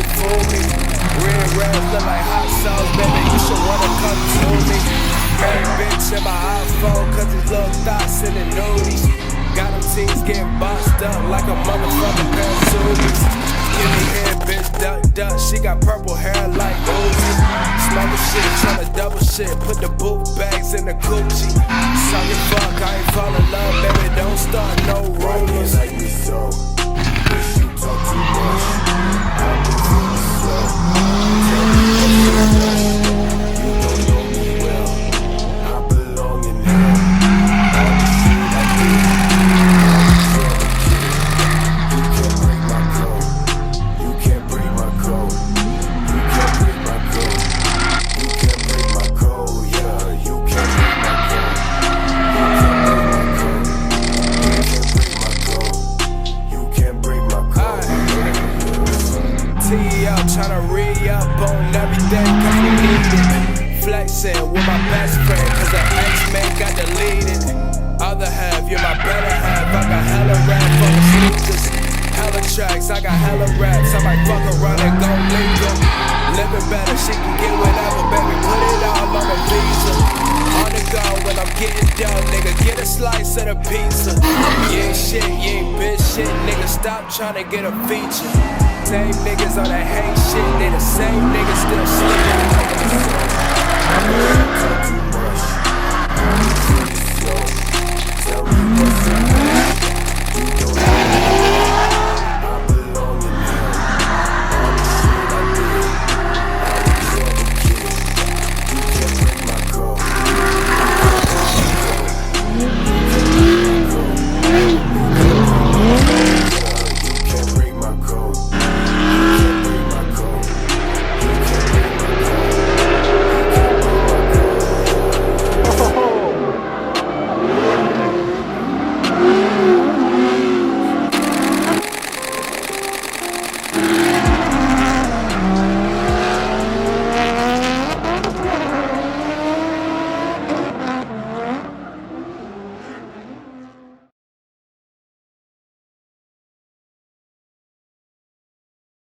can't fool me. Red look like hot sauce, baby, you should wanna come to me. Main bitch in my iPhone, cause these little thoughts in the nudies. Got them teens getting boxed up like a motherfucking pair of Subies. Give me head, bitch, duck, she got purple hair like Uzi. Smoking shit, tryna double shit, put the boot bags in the Gucci. Suck it, fuck, I ain't fall in love, baby, don't start no rumors. Like me so, wish you talk too much. I've been feeling slow. Tell me what you done. You don't know me well. I belong in hell. All the shit I do, you can't break my code. You can't break my code. You can't break my code. You can't break my code. Yeah, you can't break my code. You can't break my code. T up, tryna re-up on everything cause we need it. Flexing with my best friend cause the X-Men got deleted. Other half, you're my better half. I got hella rap for the sneakers. Hella tracks, I got hella raps. I might fuck around and go legal. Living better, she can get whatever, baby. Put it all on a visa. On the go when I'm getting done, nigga. Get a slice of the pizza. You ain't shit, you ain't bitch shit, nigga. Stop tryna get a feature. Same niggas on that hate shit, they the same niggas still sleeping.